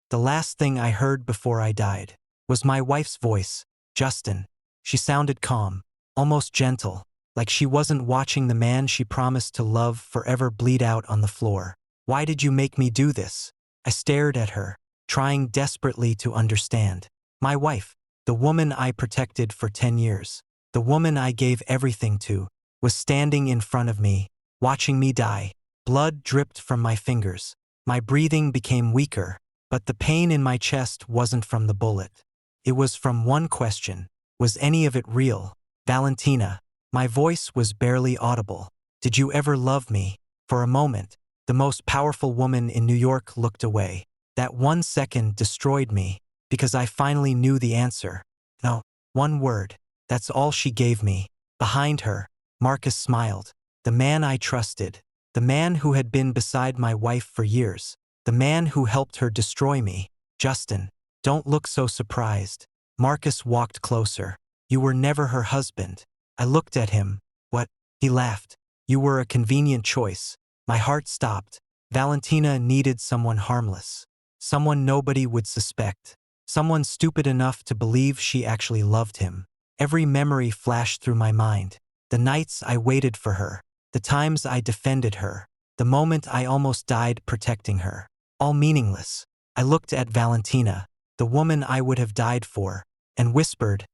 The last thing I heard before I died was my wife's voice, Justin. She sounded calm, almost gentle, like she wasn't watching the man she promised to love forever bleed out on the floor. Why did you make me do this? I stared at her, trying desperately to understand. My wife, the woman I protected for 10 years, the woman I gave everything to, was standing in front of me, watching me die. Blood dripped from my fingers. My breathing became weaker, but the pain in my chest wasn't from the bullet. It was from one question. Was any of it real? Valentina. My voice was barely audible. Did you ever love me? For a moment, the most powerful woman in New York looked away. That 1 second destroyed me, because I finally knew the answer. No, one word. That's all she gave me. Behind her, Marcus smiled. The man I trusted. The man who had been beside my wife for years. The man who helped her destroy me. Justin, don't look so surprised. Marcus walked closer. You were never her husband. I looked at him. What? He laughed. You were a convenient choice. My heart stopped. Valentina needed someone harmless. Someone nobody would suspect. Someone stupid enough to believe she actually loved him. Every memory flashed through my mind. The nights I waited for her. The times I defended her. The moment I almost died protecting her. All meaningless. I looked at Valentina, the woman I would have died for, and whispered,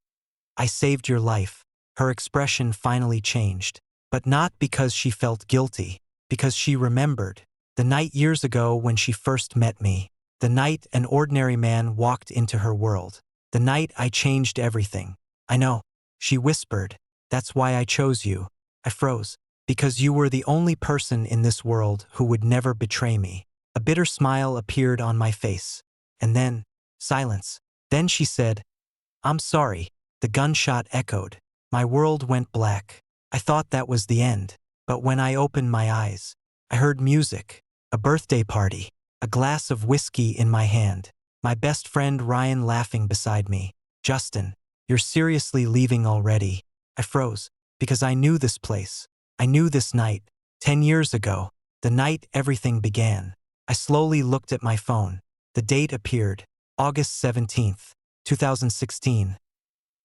I saved your life. Her expression finally changed. But not because she felt guilty, because she remembered. The night years ago when she first met me. The night an ordinary man walked into her world. The night I changed everything. I know, she whispered. That's why I chose you. I froze. Because you were the only person in this world who would never betray me. A bitter smile appeared on my face. And then, silence. Then she said, I'm sorry. The gunshot echoed. My world went black. I thought that was the end. But when I opened my eyes, I heard music. A birthday party. A glass of whiskey in my hand. My best friend Ryan laughing beside me. Justin, you're seriously leaving already? I froze. Because I knew this place. I knew this night. 10 years ago. The night everything began. I slowly looked at my phone. The date appeared. August 17th, 2016.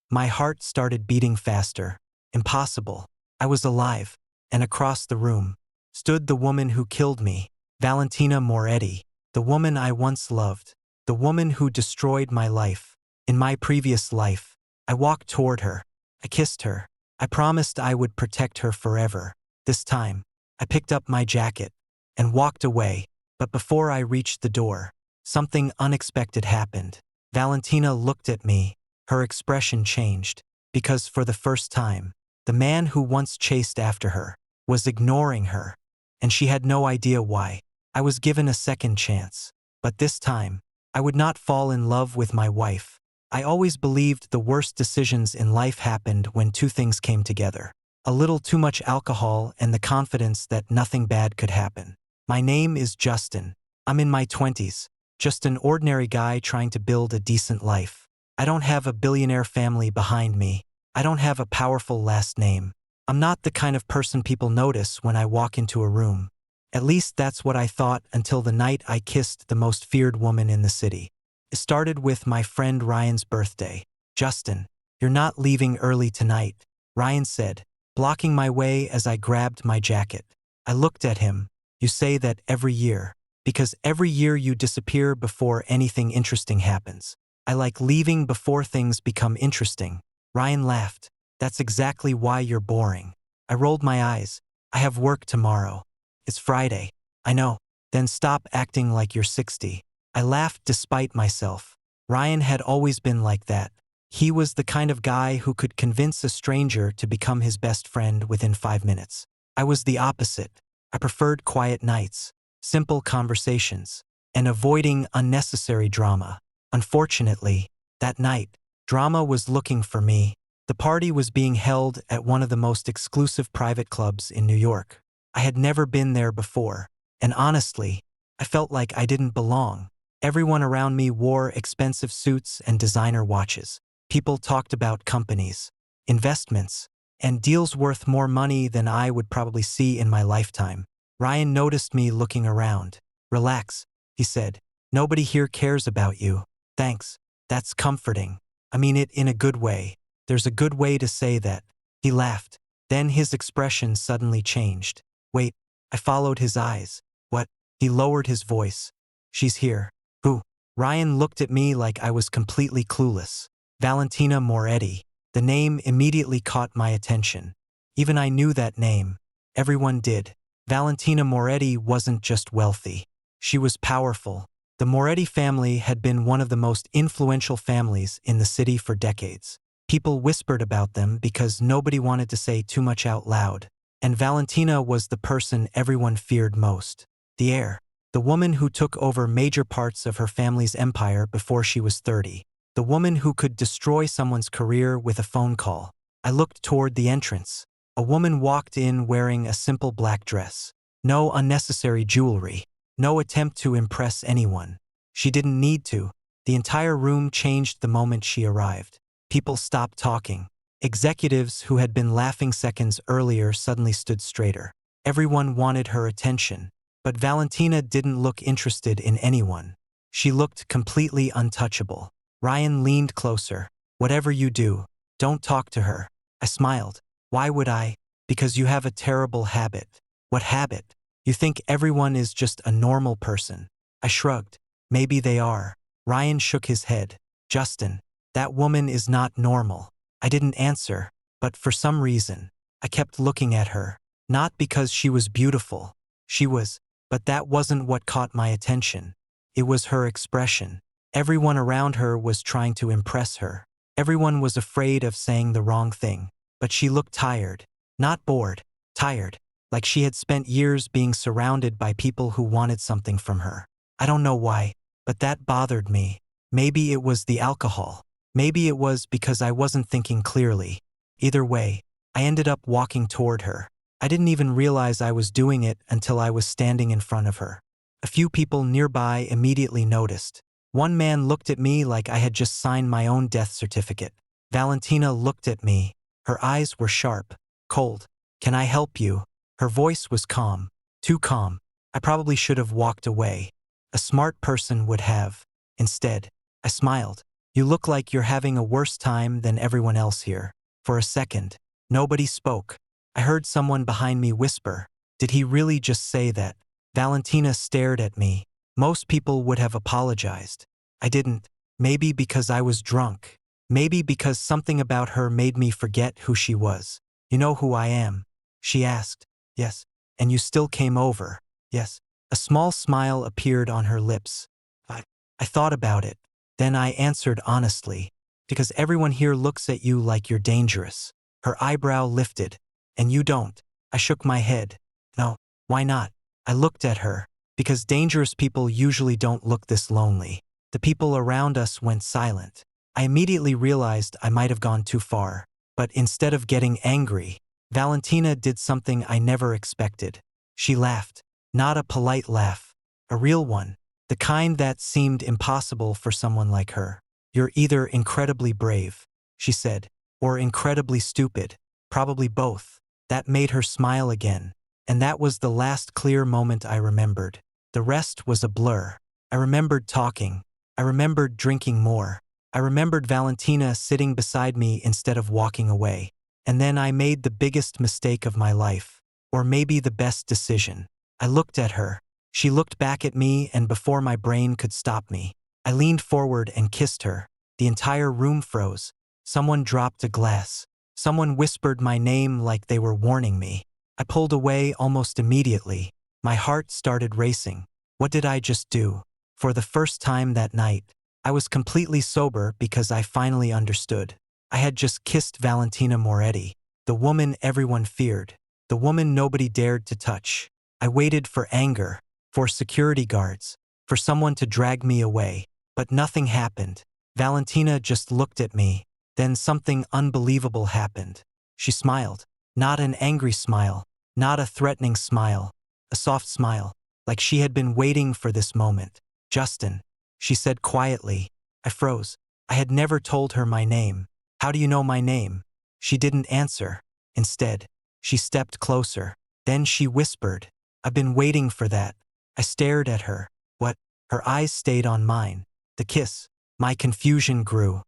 My heart started beating faster. Impossible. I was alive. And across the room stood the woman who killed me. Valentina Moretti. The woman I once loved. The woman who destroyed my life. In my previous life. I walked toward her. I kissed her. I promised I would protect her forever. This time, I picked up my jacket and walked away. But before I reached the door, something unexpected happened. Valentina looked at me. Her expression changed. Because for the first time, the man who once chased after her was ignoring her. And she had no idea why. I was given a second chance. But this time, I would not fall in love with my wife. I always believed the worst decisions in life happened when two things came together. A little too much alcohol and the confidence that nothing bad could happen. My name is Justin. I'm in my 20s. Just an ordinary guy trying to build a decent life. I don't have a billionaire family behind me. I don't have a powerful last name. I'm not the kind of person people notice when I walk into a room. At least that's what I thought until the night I kissed the most feared woman in the city. It started with my friend Ryan's birthday. Justin, you're not leaving early tonight, Ryan said, blocking my way as I grabbed my jacket. I looked at him. You say that every year. Because every year you disappear before anything interesting happens. I like leaving before things become interesting. Ryan laughed. That's exactly why you're boring. I rolled my eyes. I have work tomorrow. It's Friday. I know. Then stop acting like you're 60. I laughed despite myself. Ryan had always been like that. He was the kind of guy who could convince a stranger to become his best friend within 5 minutes. I was the opposite. I preferred quiet nights, simple conversations, and avoiding unnecessary drama. Unfortunately, that night, drama was looking for me. The party was being held at one of the most exclusive private clubs in New York. I had never been there before, and honestly, I felt like I didn't belong. Everyone around me wore expensive suits and designer watches. People talked about companies, investments, and deals worth more money than I would probably see in my lifetime. Ryan noticed me looking around. Relax, he said. Nobody here cares about you. Thanks. That's comforting. I mean it in a good way. There's a good way to say that. He laughed. Then his expression suddenly changed. Wait. I followed his eyes. What? He lowered his voice. She's here. Who? Ryan looked at me like I was completely clueless. Valentina Moretti. The name immediately caught my attention. Even I knew that name. Everyone did. Valentina Moretti wasn't just wealthy. She was powerful. The Moretti family had been one of the most influential families in the city for decades. People whispered about them because nobody wanted to say too much out loud. And Valentina was the person everyone feared most. The heir. The woman who took over major parts of her family's empire before she was 30. The woman who could destroy someone's career with a phone call. I looked toward the entrance. A woman walked in wearing a simple black dress. No unnecessary jewelry. No attempt to impress anyone. She didn't need to. The entire room changed the moment she arrived. People stopped talking. Executives who had been laughing seconds earlier suddenly stood straighter. Everyone wanted her attention. But Valentina didn't look interested in anyone. She looked completely untouchable. Ryan leaned closer. Whatever you do, don't talk to her. I smiled. Why would I? Because you have a terrible habit. What habit? You think everyone is just a normal person. I shrugged. Maybe they are. Ryan shook his head. Justin, that woman is not normal. I didn't answer, but for some reason, I kept looking at her. Not because she was beautiful. She was, but that wasn't what caught my attention. It was her expression. Everyone around her was trying to impress her. Everyone was afraid of saying the wrong thing. But she looked tired. Not bored. Tired. Like she had spent years being surrounded by people who wanted something from her. I don't know why, but that bothered me. Maybe it was the alcohol. Maybe it was because I wasn't thinking clearly. Either way, I ended up walking toward her. I didn't even realize I was doing it until I was standing in front of her. A few people nearby immediately noticed. One man looked at me like I had just signed my own death certificate. Valentina looked at me. Her eyes were sharp, cold. Can I help you? Her voice was calm. Too calm. I probably should have walked away. A smart person would have. Instead, I smiled. You look like you're having a worse time than everyone else here. For a second, nobody spoke. I heard someone behind me whisper. Did he really just say that? Valentina stared at me. Most people would have apologized. I didn't. Maybe because I was drunk. Maybe because something about her made me forget who she was. You know who I am? She asked. Yes. And you still came over? Yes. A small smile appeared on her lips. I thought about it. Then I answered honestly. Because everyone here looks at you like you're dangerous. Her eyebrow lifted. And you don't. I shook my head. No. Why not? I looked at her. Because dangerous people usually don't look this lonely. The people around us went silent. I immediately realized I might have gone too far. But instead of getting angry, Valentina did something I never expected. She laughed. Not a polite laugh. A real one. The kind that seemed impossible for someone like her. You're either incredibly brave, she said, or incredibly stupid. Probably both. That made her smile again. And that was the last clear moment I remembered. The rest was a blur. I remembered talking. I remembered drinking more. I remembered Valentina sitting beside me instead of walking away. And then I made the biggest mistake of my life. Or maybe the best decision. I looked at her. She looked back at me, and before my brain could stop me, I leaned forward and kissed her. The entire room froze. Someone dropped a glass. Someone whispered my name like they were warning me. I pulled away almost immediately. My heart started racing. What did I just do? For the first time that night, I was completely sober because I finally understood. I had just kissed Valentina Moretti, the woman everyone feared, the woman nobody dared to touch. I waited for anger, for security guards, for someone to drag me away. But nothing happened. Valentina just looked at me. Then something unbelievable happened. She smiled. Not an angry smile. Not a threatening smile. A soft smile. Like she had been waiting for this moment. Justin, she said quietly. I froze. I had never told her my name. How do you know my name? She didn't answer. Instead, she stepped closer. Then she whispered. I've been waiting for that. I stared at her. What? Her eyes stayed on mine. The kiss. My confusion grew.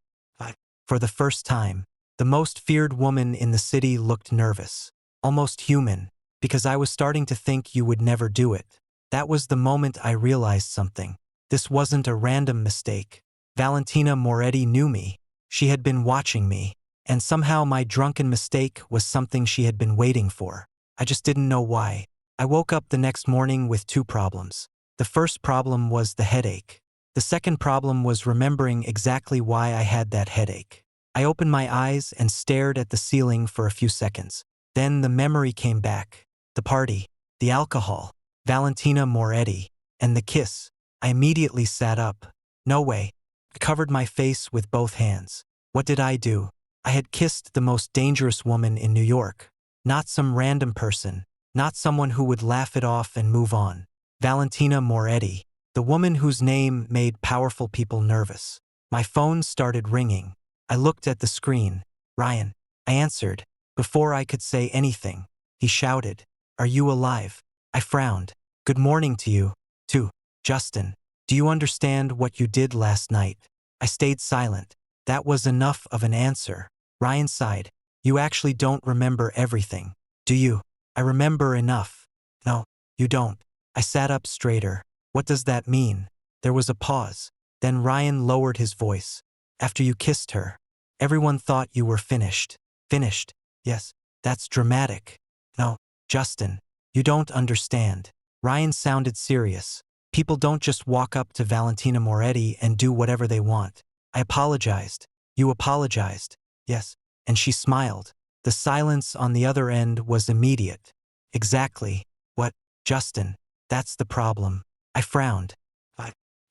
For the first time, the most feared woman in the city looked nervous, almost human, because I was starting to think you would never do it. That was the moment I realized something. This wasn't a random mistake. Valentina Moretti knew me. She had been watching me, and somehow my drunken mistake was something she had been waiting for. I just didn't know why. I woke up the next morning with two problems. The first problem was the headache. The second problem was remembering exactly why I had that headache. I opened my eyes and stared at the ceiling for a few seconds. Then the memory came back. The party, the alcohol, Valentina Moretti, and the kiss. I immediately sat up. No way. I covered my face with both hands. What did I do? I had kissed the most dangerous woman in New York. Not some random person. Not someone who would laugh it off and move on. Valentina Moretti, the woman whose name made powerful people nervous. My phone started ringing. I looked at the screen. Ryan. I answered. Before I could say anything, he shouted, "Are you alive?" I frowned. "Good morning to you, too, Justin. Do you understand what you did last night?" I stayed silent. That was enough of an answer. Ryan sighed. "You actually don't remember everything, do you?" "I remember enough." "No, you don't." I sat up straighter. "What does that mean?" There was a pause. Then Ryan lowered his voice. "After you kissed her, everyone thought you were finished." "Finished? Yes, that's dramatic." "No, Justin, you don't understand." Ryan sounded serious. "People don't just walk up to Valentina Moretti and do whatever they want." I apologized. "You apologized?" "Yes." And she smiled. The silence on the other end was immediate. "Exactly. What, Justin? That's the problem." I frowned.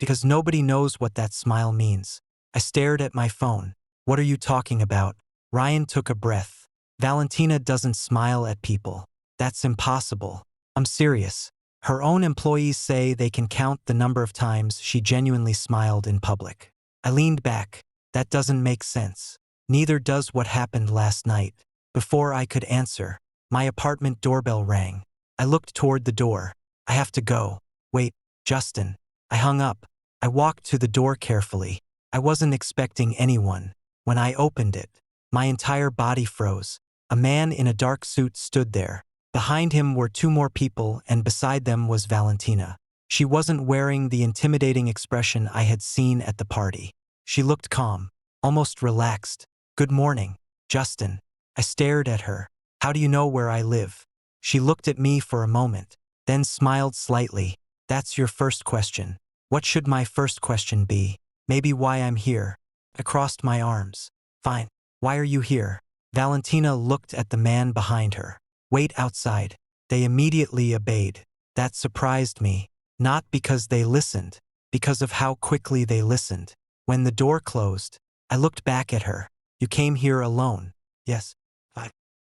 Because nobody knows what that smile means." I stared at my phone. "What are you talking about?" Ryan took a breath. "Valentina doesn't smile at people. That's impossible." "I'm serious. Her own employees say they can count the number of times she genuinely smiled in public." I leaned back. "That doesn't make sense. Neither does what happened last night." Before I could answer, my apartment doorbell rang. I looked toward the door. "I have to go." "Wait, Justin." I hung up. I walked to the door carefully. I wasn't expecting anyone. When I opened it, my entire body froze. A man in a dark suit stood there. Behind him were two more people, and beside them was Valentina. She wasn't wearing the intimidating expression I had seen at the party. She looked calm, almost relaxed. "Good morning, Justin." I stared at her. "How do you know where I live?" She looked at me for a moment, then smiled slightly. "That's your first question. What should my first question be? Maybe why I'm here." I crossed my arms. "Fine. Why are you here?" Valentina looked at the man behind her. "Wait outside." They immediately obeyed. That surprised me. Not because they listened, because of how quickly they listened. When the door closed, I looked back at her. "You came here alone?" "Yes."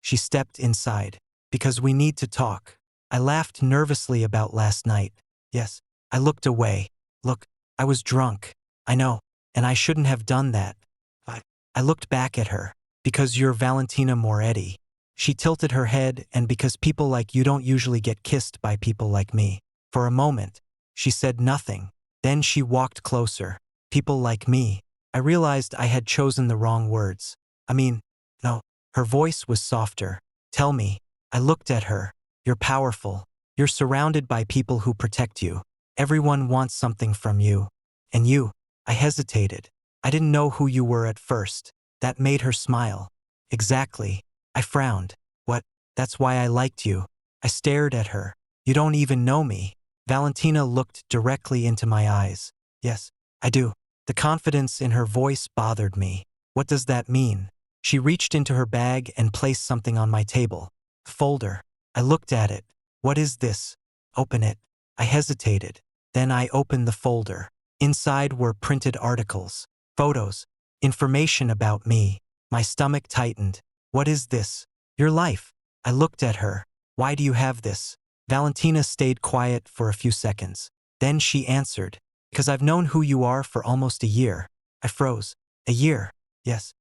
She stepped inside. "Because we need to talk." I laughed nervously about last night. "Yes." I looked away. "Look, I was drunk. I know, and I shouldn't have done that." I looked back at her. "Because you're Valentina Moretti." She tilted her head, "And because people like you don't usually get kissed by people like me." For a moment, she said nothing. Then she walked closer. "People like me." I realized I had chosen the wrong words. "I mean, no." Her voice was softer. "Tell me." I looked at her. "You're powerful. You're surrounded by people who protect you. Everyone wants something from you. And you." I hesitated. "I didn't know who you were at first." That made her smile. "Exactly." I frowned. "What? That's why I liked you." I stared at her. "You don't even know me." Valentina looked directly into my eyes. "Yes, I do." The confidence in her voice bothered me. "What does that mean?" She reached into her bag and placed something on my table. A folder. I looked at it. "What is this?" "Open it." I hesitated. Then I opened the folder. Inside were printed articles, photos, information about me. My stomach tightened. "What is this?" "Your life." I looked at her. "Why do you have this?" Valentina stayed quiet for a few seconds. Then she answered, "Because I've known who you are for almost a year." I froze. "A year?" "Yes."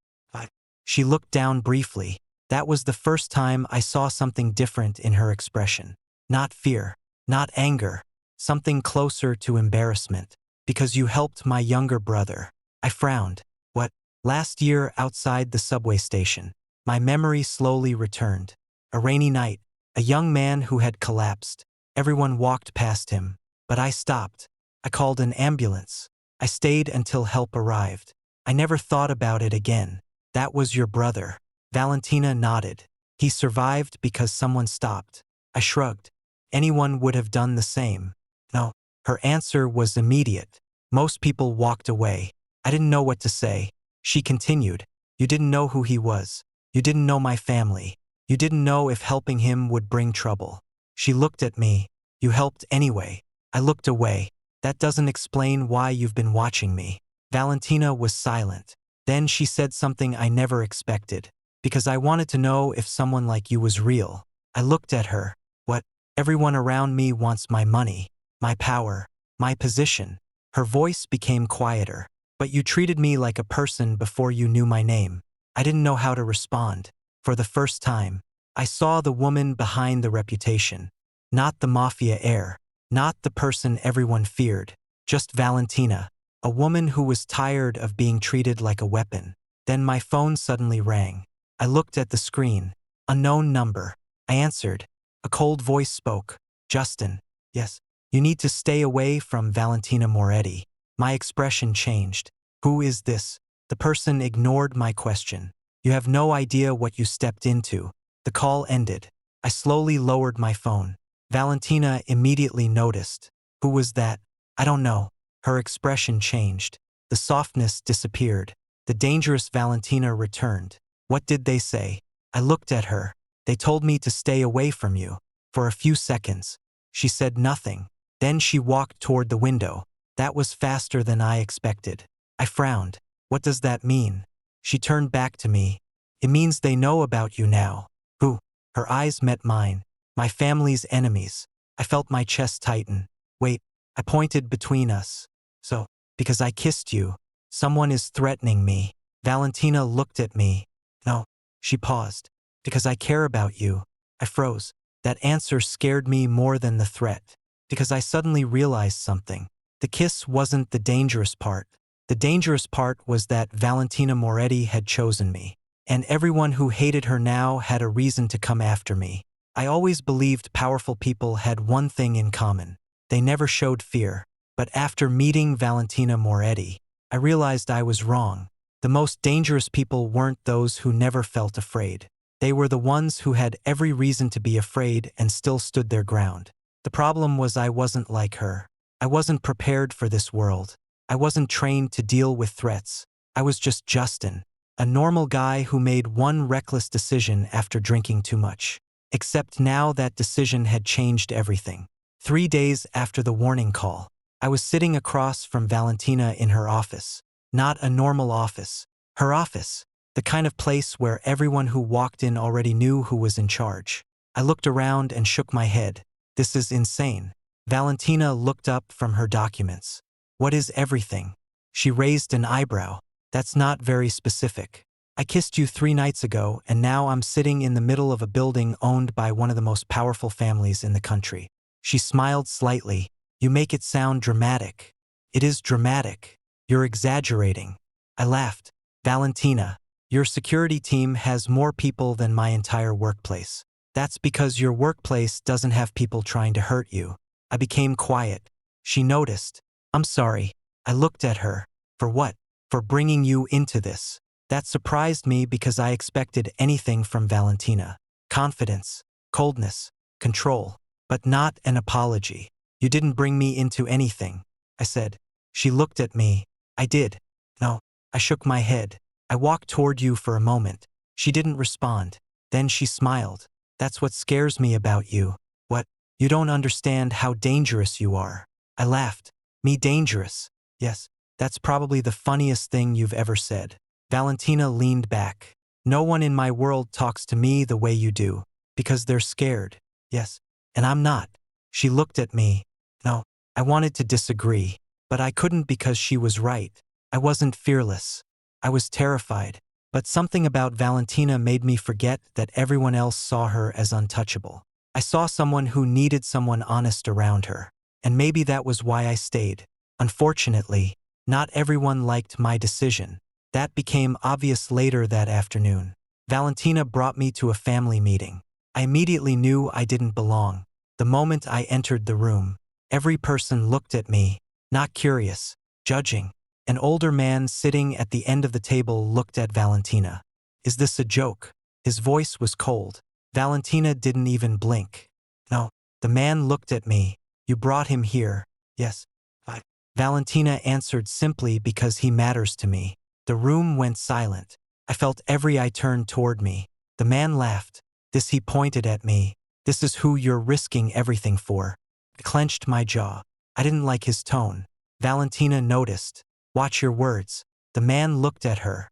She looked down briefly. That was the first time I saw something different in her expression. Not fear. Not anger. Something closer to embarrassment. Because you helped my younger brother. I frowned. What? Last year outside the subway station. My memory slowly returned. A rainy night. A young man who had collapsed. Everyone walked past him. But I stopped. I called an ambulance. I stayed until help arrived. I never thought about it again. That was your brother. Valentina nodded. He survived because someone stopped. I shrugged. Anyone would have done the same. No. Her answer was immediate. Most people walked away. I didn't know what to say. She continued. You didn't know who he was. You didn't know my family. You didn't know if helping him would bring trouble. She looked at me. You helped anyway. I looked away. That doesn't explain why you've been watching me. Valentina was silent. Then she said something I never expected. Because I wanted to know if someone like you was real. I looked at her. What? Everyone around me wants my money, my power, my position. Her voice became quieter. But you treated me like a person before you knew my name. I didn't know how to respond. For the first time, I saw the woman behind the reputation. Not the Mafia heir. Not the person everyone feared. Just Valentina. A woman who was tired of being treated like a weapon. Then my phone suddenly rang. I looked at the screen. Unknown number. I answered. A cold voice spoke. Justin. Yes. You need to stay away from Valentina Moretti. My expression changed. Who is this? The person ignored my question. You have no idea what you stepped into. The call ended. I slowly lowered my phone. Valentina immediately noticed. Who was that? I don't know. Her expression changed. The softness disappeared. The dangerous Valentina returned. What did they say? I looked at her. They told me to stay away from you. For a few seconds. She said nothing. Then she walked toward the window. That was faster than I expected. I frowned. What does that mean? She turned back to me. It means they know about you now. Who? Her eyes met mine. My family's enemies. I felt my chest tighten. Wait, I pointed between us. So, because I kissed you, someone is threatening me. Valentina looked at me. No. She paused. Because I care about you. I froze. That answer scared me more than the threat. Because I suddenly realized something. The kiss wasn't the dangerous part. The dangerous part was that Valentina Moretti had chosen me. And everyone who hated her now had a reason to come after me. I always believed powerful people had one thing in common. They never showed fear. But after meeting Valentina Moretti, I realized I was wrong. The most dangerous people weren't those who never felt afraid. They were the ones who had every reason to be afraid and still stood their ground. The problem was I wasn't like her. I wasn't prepared for this world. I wasn't trained to deal with threats. I was just Justin, a normal guy who made one reckless decision after drinking too much. Except now that decision had changed everything. 3 days after the warning call, I was sitting across from Valentina in her office. Not a normal office. Her office. The kind of place where everyone who walked in already knew who was in charge. I looked around and shook my head. This is insane. Valentina looked up from her documents. What is everything? She raised an eyebrow. That's not very specific. I kissed you 3 nights ago, and now I'm sitting in the middle of a building owned by one of the most powerful families in the country. She smiled slightly. You make it sound dramatic. It is dramatic. You're exaggerating. I laughed. Valentina, your security team has more people than my entire workplace. That's because your workplace doesn't have people trying to hurt you. I became quiet. She noticed. I'm sorry. I looked at her. For what? For bringing you into this. That surprised me because I expected anything from Valentina. Confidence, coldness, control, but not an apology. You didn't bring me into anything, I said. She looked at me. I did. No. I shook my head. I walked toward you for a moment. She didn't respond. Then she smiled. That's what scares me about you. What? You don't understand how dangerous you are. I laughed. Me dangerous? Yes. That's probably the funniest thing you've ever said. Valentina leaned back. No one in my world talks to me the way you do. Because they're scared. Yes. And I'm not. She looked at me. No. I wanted to disagree. But I couldn't because she was right. I wasn't fearless. I was terrified. But something about Valentina made me forget that everyone else saw her as untouchable. I saw someone who needed someone honest around her. And maybe that was why I stayed. Unfortunately, not everyone liked my decision. That became obvious later that afternoon. Valentina brought me to a family meeting. I immediately knew I didn't belong. The moment I entered the room, every person looked at me, not curious, judging. An older man sitting at the end of the table looked at Valentina. "Is this a joke?" His voice was cold. Valentina didn't even blink. "No." The man looked at me. "You brought him here." "Yes." Valentina answered simply, "Because he matters to me." The room went silent. I felt every eye turn toward me. The man laughed. "This," he pointed at me. "This is who you're risking everything for." I clenched my jaw. I didn't like his tone. Valentina noticed. "Watch your words." The man looked at her.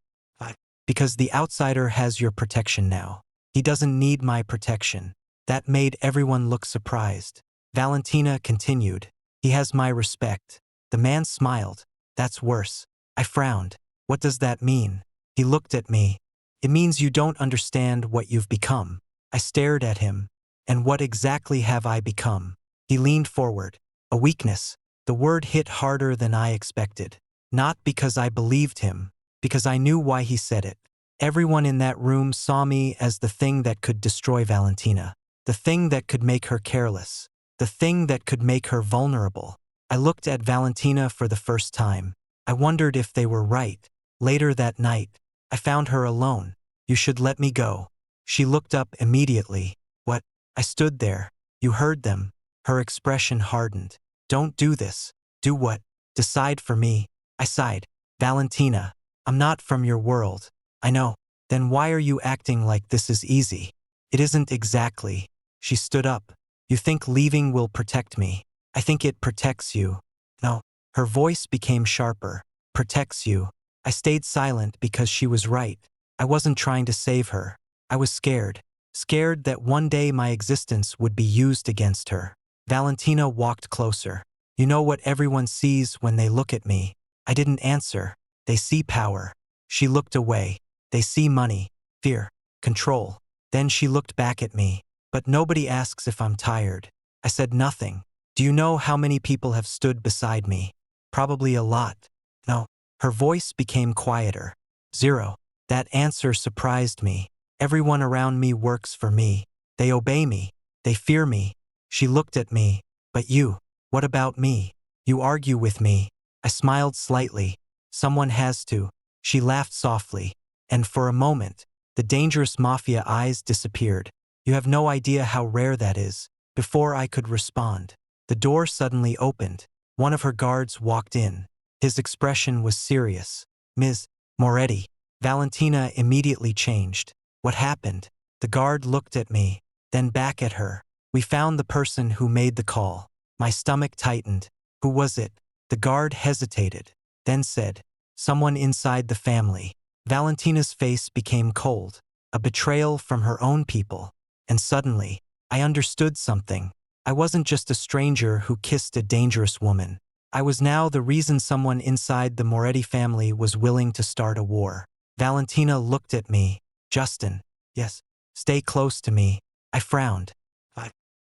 Because the outsider has your protection now. He doesn't need my protection." That made everyone look surprised. Valentina continued. "He has my respect." The man smiled. "That's worse." I frowned. "What does that mean?" He looked at me. "It means you don't understand what you've become." I stared at him. "And what exactly have I become?" He leaned forward. "A weakness." The word hit harder than I expected. Not because I believed him, because I knew why he said it. Everyone in that room saw me as the thing that could destroy Valentina, the thing that could make her careless, the thing that could make her vulnerable. I looked at Valentina for the first time. I wondered if they were right. Later that night, I found her alone. "You should let me go." She looked up immediately. "What?" I stood there. "You heard them." Her expression hardened. "Don't do this." "Do what?" "Decide for me." I sighed. "Valentina, I'm not from your world." "I know." "Then why are you acting like this is easy?" "It isn't exactly." She stood up. "You think leaving will protect me?" "I think it protects you." "No." Her voice became sharper. "Protects you." I stayed silent because she was right. I wasn't trying to save her. I was scared. Scared that one day my existence would be used against her. Valentina walked closer. "You know what everyone sees when they look at me?" I didn't answer. "They see power." She looked away. "They see money, fear, control." Then she looked back at me. "But nobody asks if I'm tired." I said nothing. "Do you know how many people have stood beside me?" "Probably a lot." "No." Her voice became quieter. "Zero." That answer surprised me. Everyone around me works for me. They obey me. They fear me. She looked at me. "But you, what about me? You argue with me." I smiled slightly. "Someone has to." She laughed softly. And for a moment, the dangerous Mafia eyes disappeared. "You have no idea how rare that is." Before I could respond, the door suddenly opened. One of her guards walked in. His expression was serious. "Ms. Moretti." Valentina immediately changed. "What happened?" The guard looked at me, then back at her. "We found the person who made the call." My stomach tightened. "Who was it?" The guard hesitated, then said, "Someone inside the family." Valentina's face became cold. A betrayal from her own people. And suddenly, I understood something. I wasn't just a stranger who kissed a dangerous woman. I was now the reason someone inside the Moretti family was willing to start a war. Valentina looked at me. "Justin." "Yes." "Stay close to me." I frowned.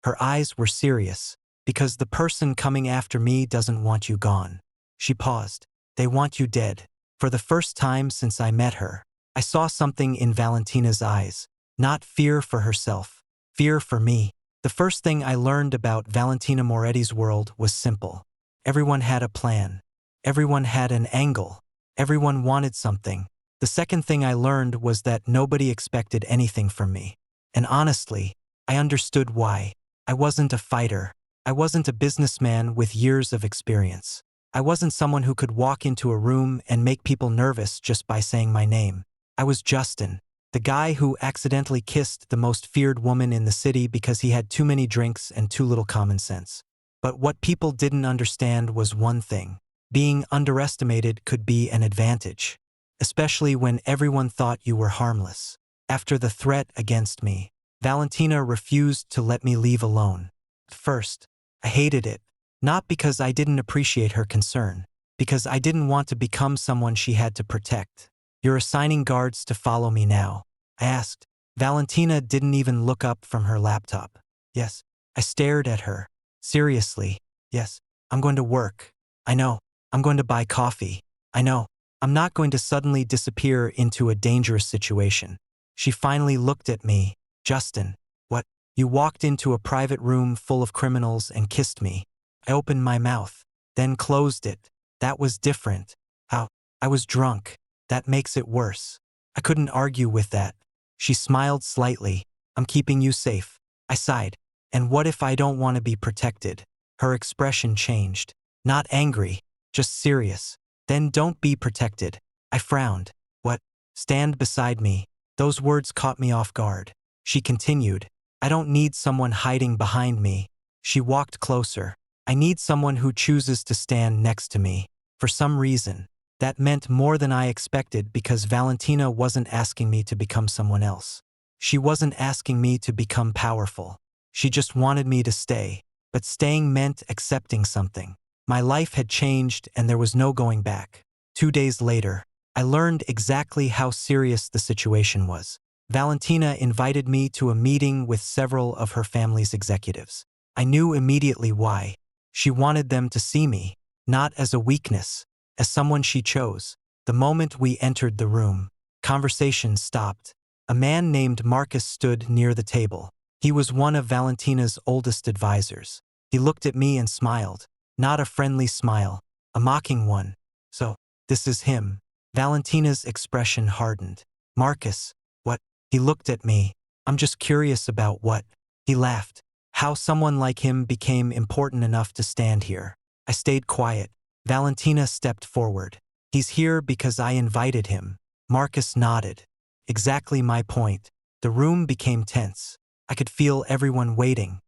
Her eyes were serious. "Because the person coming after me doesn't want you gone." She paused. "They want you dead." For the first time since I met her, I saw something in Valentina's eyes. Not fear for herself. Fear for me. The first thing I learned about Valentina Moretti's world was simple. Everyone had a plan. Everyone had an angle. Everyone wanted something. The second thing I learned was that nobody expected anything from me. And honestly, I understood why. I wasn't a fighter. I wasn't a businessman with years of experience. I wasn't someone who could walk into a room and make people nervous just by saying my name. I was Justin, the guy who accidentally kissed the most feared woman in the city because he had too many drinks and too little common sense. But what people didn't understand was one thing. Being underestimated could be an advantage, especially when everyone thought you were harmless. After the threat against me, Valentina refused to let me leave alone. At first, I hated it. Not because I didn't appreciate her concern, because I didn't want to become someone she had to protect. "You're assigning guards to follow me now?" I asked. Valentina didn't even look up from her laptop. "Yes." I stared at her. "Seriously?" "Yes. I'm going to work." "I know." I'm going to buy coffee. I know. I'm not going to suddenly disappear into a dangerous situation. She finally looked at me. Justin, what? You walked into a private room full of criminals and kissed me. I opened my mouth, then closed it. That was different. How? I was drunk. That makes it worse. I couldn't argue with that. She smiled slightly. I'm keeping you safe. I sighed. And what if I don't want to be protected? Her expression changed. Not angry, just serious. Then don't be protected. I frowned. What? Stand beside me. Those words caught me off guard. She continued. I don't need someone hiding behind me. She walked closer. I need someone who chooses to stand next to me. For some reason, that meant more than I expected because Valentina wasn't asking me to become someone else. She wasn't asking me to become powerful. She just wanted me to stay. But staying meant accepting something. My life had changed and there was no going back. 2 days later, I learned exactly how serious the situation was. Valentina invited me to a meeting with several of her family's executives. I knew immediately why. She wanted them to see me, not as a weakness, as someone she chose. The moment we entered the room, conversation stopped. A man named Marcus stood near the table. He was one of Valentina's oldest advisors. He looked at me and smiled. Not a friendly smile, a mocking one. So, this is him. Valentina's expression hardened. Marcus, what? He looked at me. I'm just curious about what? He laughed. How someone like him became important enough to stand here. I stayed quiet. Valentina stepped forward. He's here because I invited him. Marcus nodded. Exactly my point. The room became tense. I could feel everyone waiting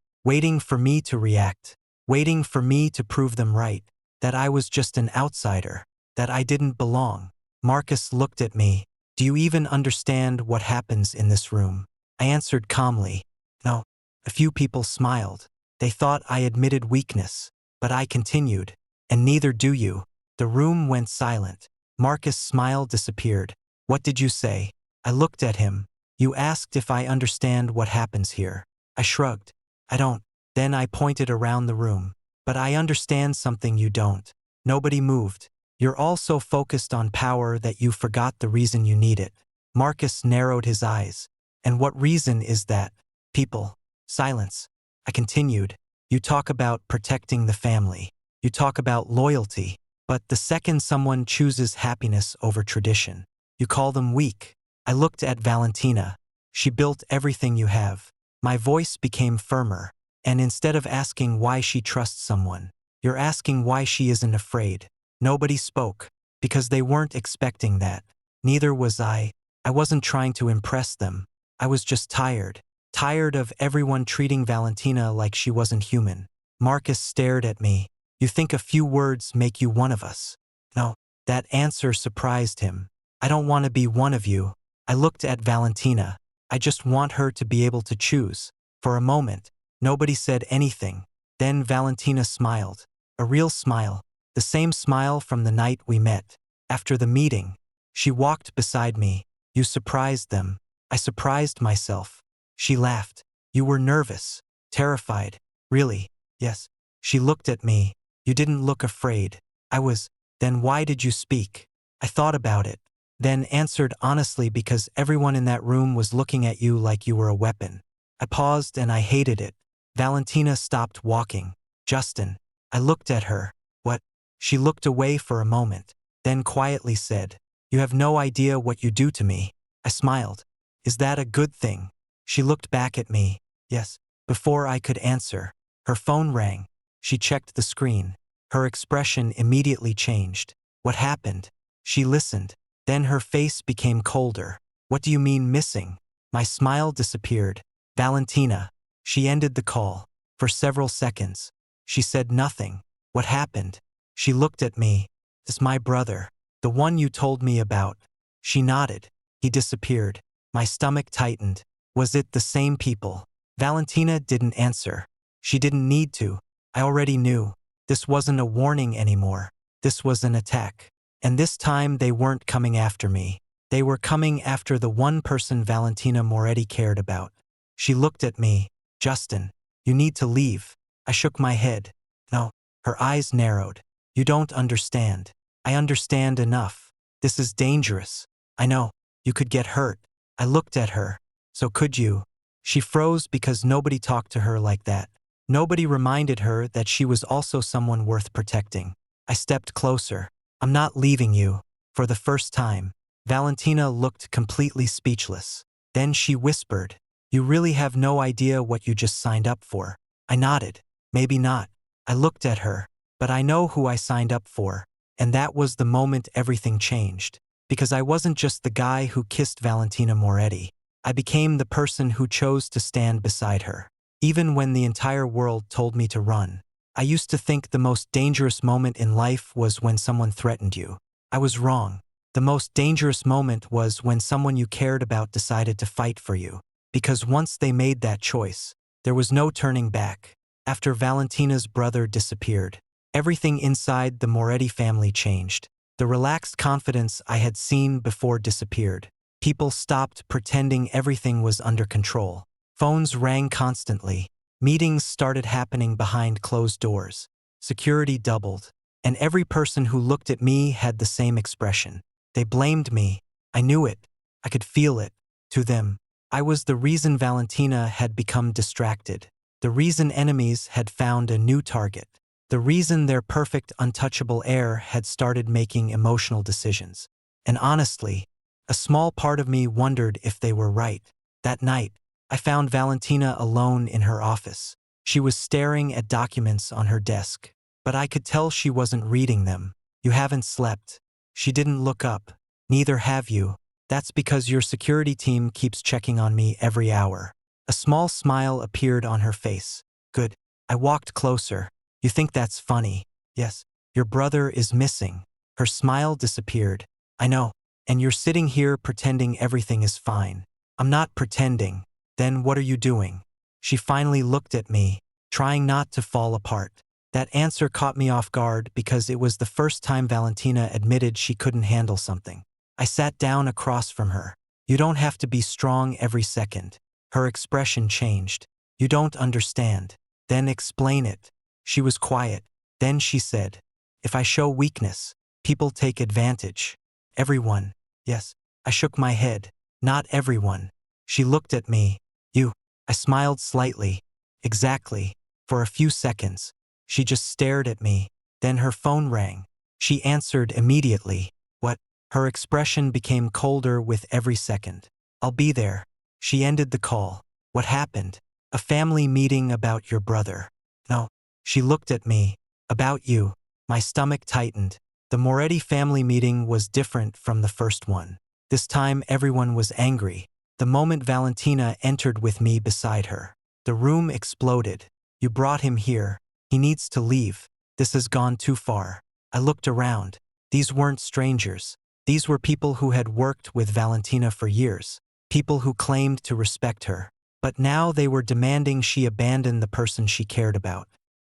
for me to react, waiting for me to prove them right, that I was just an outsider, that I didn't belong. Marcus looked at me. Do you even understand what happens in this room? I answered calmly. No. A few people smiled. They thought I admitted weakness. But I continued. And neither do you. The room went silent. Marcus' smile disappeared. What did you say? I looked at him. You asked if I understand what happens here. I shrugged. I don't. Then I pointed around the room. But I understand something you don't. Nobody moved. You're all so focused on power that you forgot the reason you need it. Marcus narrowed his eyes. And what reason is that? People. Silence. I continued. You talk about protecting the family. You talk about loyalty. But the second someone chooses happiness over tradition, you call them weak. I looked at Valentina. She built everything you have. My voice became firmer. And instead of asking why she trusts someone, you're asking why she isn't afraid. Nobody spoke, because they weren't expecting that. Neither was I. I wasn't trying to impress them. I was just tired. Tired of everyone treating Valentina like she wasn't human. Marcus stared at me. You think a few words make you one of us? No. That answer surprised him. I don't want to be one of you. I looked at Valentina. I just want her to be able to choose. For a moment, nobody said anything. Then Valentina smiled. A real smile. The same smile from the night we met. After the meeting, she walked beside me. You surprised them. I surprised myself. She laughed. You were nervous. Terrified. Really? Yes. She looked at me. You didn't look afraid. I was. Then why did you speak? I thought about it. Then answered honestly because everyone in that room was looking at you like you were a weapon. I paused and I hated it. Valentina stopped walking. Justin. I looked at her. What? She looked away for a moment, then quietly said, You have no idea what you do to me. I smiled. Is that a good thing? She looked back at me. Yes. Before I could answer, her phone rang. She checked the screen. Her expression immediately changed. What happened? She listened. Then her face became colder. What do you mean missing? My smile disappeared. Valentina. She ended the call. For several seconds. She said nothing. What happened? She looked at me. It's my brother. The one you told me about. She nodded. He disappeared. My stomach tightened. Was it the same people? Valentina didn't answer. She didn't need to. I already knew. This wasn't a warning anymore. This was an attack. And this time they weren't coming after me. They were coming after the one person Valentina Moretti cared about. She looked at me. Justin, you need to leave. I shook my head. No. Her eyes narrowed. You don't understand. I understand enough. This is dangerous. I know. You could get hurt. I looked at her. So could you? She froze because nobody talked to her like that. Nobody reminded her that she was also someone worth protecting. I stepped closer. I'm not leaving you. For the first time, Valentina looked completely speechless. Then she whispered, "You really have no idea what you just signed up for." I nodded. Maybe not. I looked at her. But I know who I signed up for. And that was the moment everything changed. Because I wasn't just the guy who kissed Valentina Moretti. I became the person who chose to stand beside her. Even when the entire world told me to run. I used to think the most dangerous moment in life was when someone threatened you. I was wrong. The most dangerous moment was when someone you cared about decided to fight for you. Because once they made that choice, there was no turning back. After Valentina's brother disappeared, everything inside the Moretti family changed. The relaxed confidence I had seen before disappeared. People stopped pretending everything was under control. Phones rang constantly. Meetings started happening behind closed doors. Security doubled. And every person who looked at me had the same expression. They blamed me. I knew it. I could feel it. To them, I was the reason Valentina had become distracted. The reason enemies had found a new target. The reason their perfect, untouchable heir had started making emotional decisions. And honestly, a small part of me wondered if they were right. That night, I found Valentina alone in her office. She was staring at documents on her desk. But I could tell she wasn't reading them. "You haven't slept." She didn't look up. "Neither have you. That's because your security team keeps checking on me every hour." A small smile appeared on her face. "Good." I walked closer. "You think that's funny?" "Yes. Your brother is missing." Her smile disappeared. "I know. And you're sitting here pretending everything is fine." "I'm not pretending." "Then what are you doing?" She finally looked at me, trying not to fall apart. That answer caught me off guard because it was the first time Valentina admitted she couldn't handle something. I sat down across from her. "You don't have to be strong every second." Her expression changed. "You don't understand." "Then explain it." She was quiet. Then she said, "If I show weakness, people take advantage." "Everyone." "Yes." I shook my head. "Not everyone." She looked at me. "You." I smiled slightly. "Exactly." For a few seconds, she just stared at me. Then her phone rang. She answered immediately. "What?" Her expression became colder with every second. "I'll be there." She ended the call. "What happened?" "A family meeting about your brother." "No." She looked at me. "About you." My stomach tightened. The Moretti family meeting was different from the first one. This time everyone was angry. The moment Valentina entered with me beside her, the room exploded. "You brought him here. He needs to leave. This has gone too far." I looked around. These weren't strangers. These were people who had worked with Valentina for years. People who claimed to respect her. But now they were demanding she abandon the person she cared about.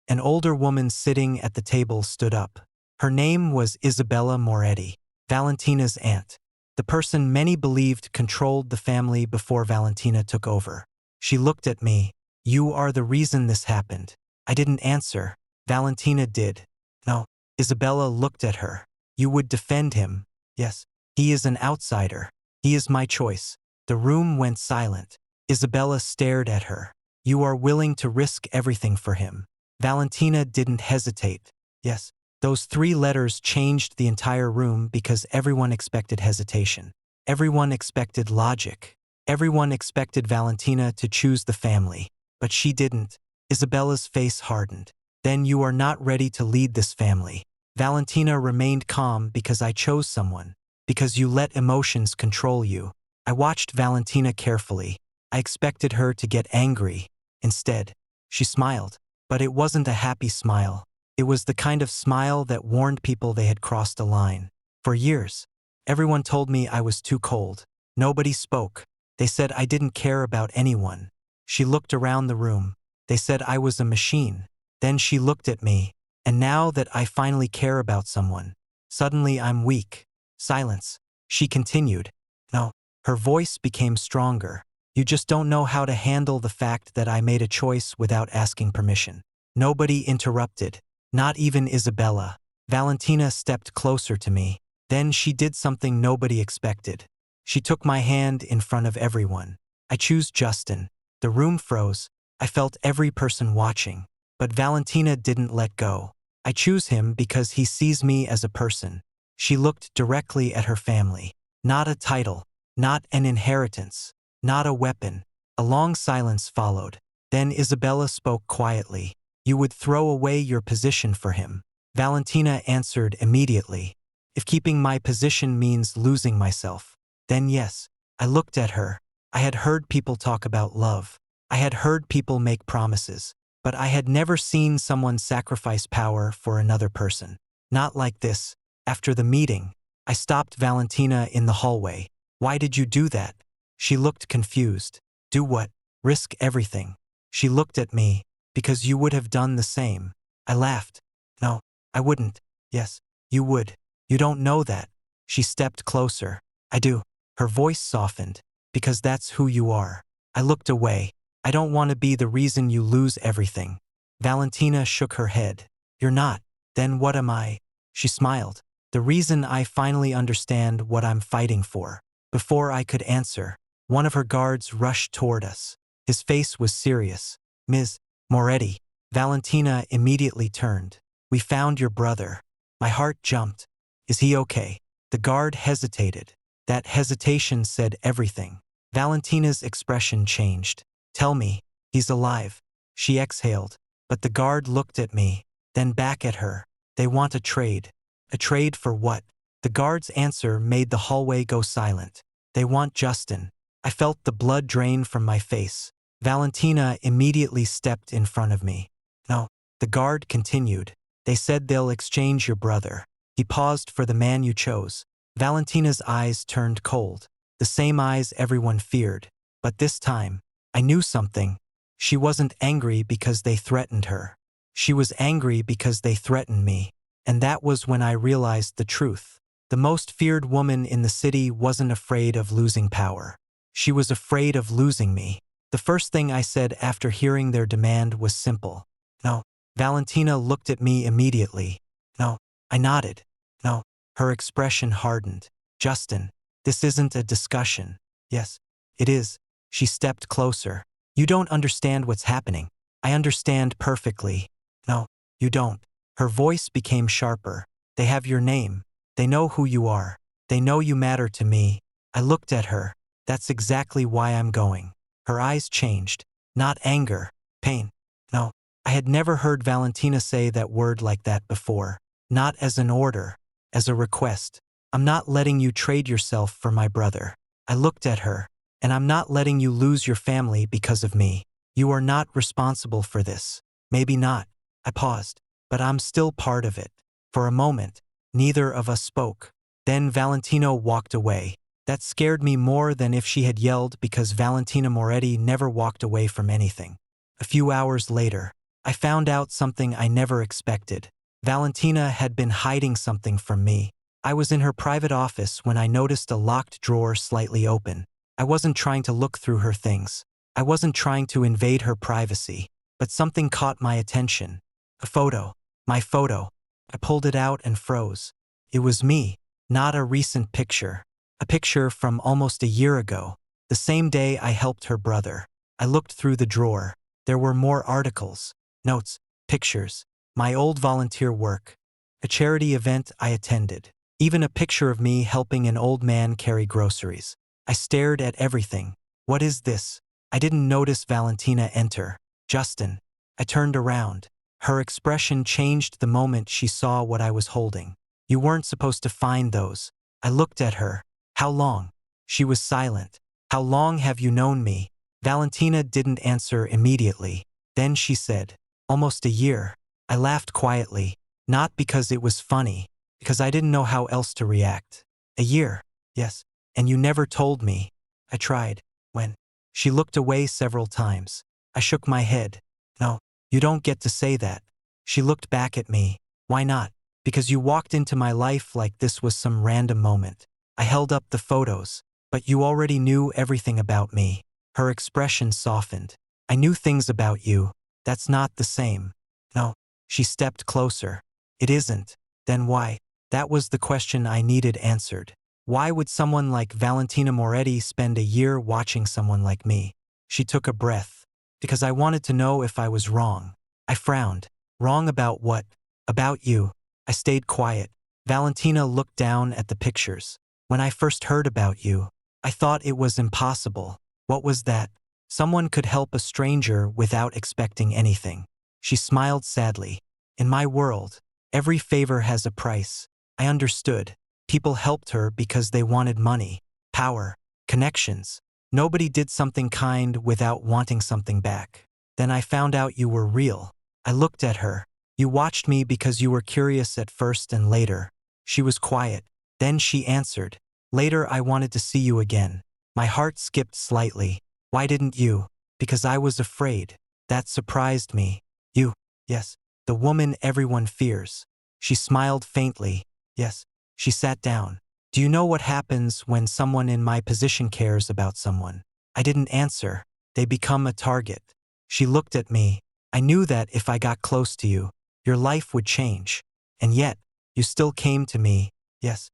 An older woman sitting at the table stood up. Her name was Isabella Moretti, Valentina's aunt. The person many believed controlled the family before Valentina took over. She looked at me. "You are the reason this happened." I didn't answer. Valentina did. "No." Isabella looked at her. "You would defend him." "Yes." "He is an outsider. He is my choice." The room went silent. Isabella stared at her. "You are willing to risk everything for him." Valentina didn't hesitate. "Yes." Those 3 letters changed the entire room because everyone expected hesitation. Everyone expected logic. Everyone expected Valentina to choose the family. But she didn't. Isabella's face hardened. "Then you are not ready to lead this family." Valentina remained calm because I chose someone. Because you let emotions control you. I watched Valentina carefully. I expected her to get angry. Instead, she smiled. But it wasn't a happy smile. It was the kind of smile that warned people they had crossed a line. For years, everyone told me I was too cold. Nobody spoke. They said I didn't care about anyone. She looked around the room. They said I was a machine. Then she looked at me. And now that I finally care about someone, suddenly I'm weak. Silence. She continued. "No." Her voice became stronger. "You just don't know how to handle the fact that I made a choice without asking permission." Nobody interrupted. Not even Isabella. Valentina stepped closer to me. Then she did something nobody expected. She took my hand in front of everyone. I choose Justin. The room froze. I felt every person watching. But Valentina didn't let go. I choose him because he sees me as a person. She looked directly at her family. Not a title. Not an inheritance. Not a weapon. A long silence followed. Then Isabella spoke quietly. You would throw away your position for him. Valentina answered immediately. If keeping my position means losing myself, then yes. I looked at her. I had heard people talk about love. I had heard people make promises. But I had never seen someone sacrifice power for another person. Not like this. After the meeting, I stopped Valentina in the hallway. Why did you do that? She looked confused. Do what? Risk everything. She looked at me. Because you would have done the same. I laughed. No, I wouldn't. Yes, you would. You don't know that. She stepped closer. I do. Her voice softened. Because that's who you are. I looked away. I don't want to be the reason you lose everything. Valentina shook her head. You're not. Then what am I? She smiled. The reason I finally understand what I'm fighting for. Before I could answer, one of her guards rushed toward us. His face was serious. Ms. Moretti. Valentina immediately turned. We found your brother. My heart jumped. Is he okay? The guard hesitated. That hesitation said everything. Valentina's expression changed. Tell me, he's alive. She exhaled. But the guard looked at me, then back at her. They want a trade. A trade for what? The guard's answer made the hallway go silent. They want Justin. I felt the blood drain from my face. Valentina immediately stepped in front of me. No, the guard continued. They said they'll exchange your brother. He paused for the man you chose. Valentina's eyes turned cold. The same eyes everyone feared. But this time, I knew something. She wasn't angry because they threatened her. She was angry because they threatened me. And that was when I realized the truth. The most feared woman in the city wasn't afraid of losing power. She was afraid of losing me. The first thing I said after hearing their demand was simple. No. Valentina looked at me immediately. No. I nodded. No. Her expression hardened. Justin, this isn't a discussion. Yes, it is. She stepped closer. You don't understand what's happening. I understand perfectly. No, you don't. Her voice became sharper. They have your name. They know who you are. They know you matter to me. I looked at her. That's exactly why I'm going. Her eyes changed. Not anger. Pain. No. I had never heard Valentina say that word like that before. Not as an order. As a request. I'm not letting you trade yourself for my brother. I looked at her. And I'm not letting you lose your family because of me. You are not responsible for this. Maybe not. I paused. But I'm still part of it. For a moment, neither of us spoke. Then Valentino walked away. That scared me more than if she had yelled because Valentina Moretti never walked away from anything. A few hours later, I found out something I never expected. Valentina had been hiding something from me. I was in her private office when I noticed a locked drawer slightly open. I wasn't trying to look through her things. I wasn't trying to invade her privacy. But something caught my attention. A photo. My photo. I pulled it out and froze. It was me, not a recent picture. A picture from almost a year ago. The same day I helped her brother. I looked through the drawer. There were more articles, notes, pictures, my old volunteer work, a charity event I attended, even a picture of me helping an old man carry groceries. I stared at everything. What is this? I didn't notice Valentina enter. Justin. I turned around. Her expression changed the moment she saw what I was holding. You weren't supposed to find those. I looked at her. How long? She was silent. How long have you known me? Valentina didn't answer immediately. Then she said, almost a year. I laughed quietly, not because it was funny, because I didn't know how else to react. A year? Yes. And you never told me. I tried. When? She looked away several times. I shook my head. No, you don't get to say that. She looked back at me. Why not? Because you walked into my life like this was some random moment. I held up the photos. But you already knew everything about me. Her expression softened. I knew things about you. That's not the same. No. She stepped closer. It isn't. Then why? That was the question I needed answered. Why would someone like Valentina Moretti spend a year watching someone like me? She took a breath. Because I wanted to know if I was wrong. I frowned. Wrong about what? About you. I stayed quiet. Valentina looked down at the pictures. When I first heard about you, I thought it was impossible. What was that? Someone could help a stranger without expecting anything. She smiled sadly. In my world, every favor has a price. I understood. People helped her because they wanted money, power, connections. Nobody did something kind without wanting something back. Then I found out you were real. I looked at her. You watched me because you were curious at first and later. She was quiet. Then she answered. Later I wanted to see you again. My heart skipped slightly. Why didn't you? Because I was afraid. That surprised me. You. Yes. The woman everyone fears. She smiled faintly. Yes. She sat down. Do you know what happens when someone in my position cares about someone? I didn't answer. They become a target. She looked at me. I knew that if I got close to you, your life would change. And yet, you still came to me. Yes.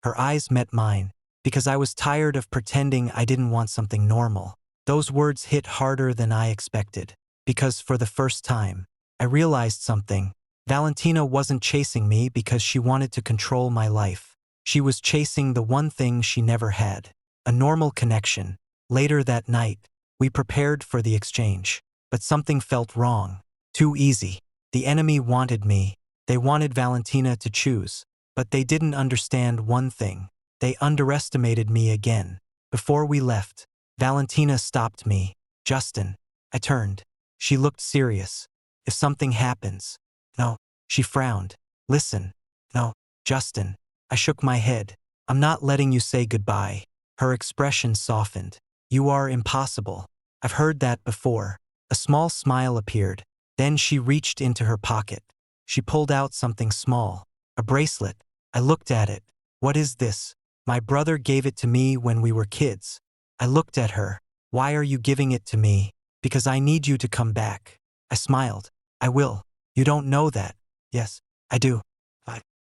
Her eyes met mine. Because I was tired of pretending I didn't want something normal. Those words hit harder than I expected. Because for the first time, I realized something. Valentina wasn't chasing me because she wanted to control my life. She was chasing the one thing she never had. A normal connection. Later that night, we prepared for the exchange. But something felt wrong. Too easy. The enemy wanted me. They wanted Valentina to choose. But they didn't understand one thing. They underestimated me again. Before we left, Valentina stopped me. Justin. I turned. She looked serious. If something happens. No. She frowned. Listen. No. Justin. I shook my head. I'm not letting you say goodbye. Her expression softened. You are impossible. I've heard that before. A small smile appeared. Then she reached into her pocket. She pulled out something small. A bracelet. I looked at it. What is this? My brother gave it to me when we were kids. I looked at her. Why are you giving it to me? Because I need you to come back. I smiled. I will. You don't know that. Yes, I do.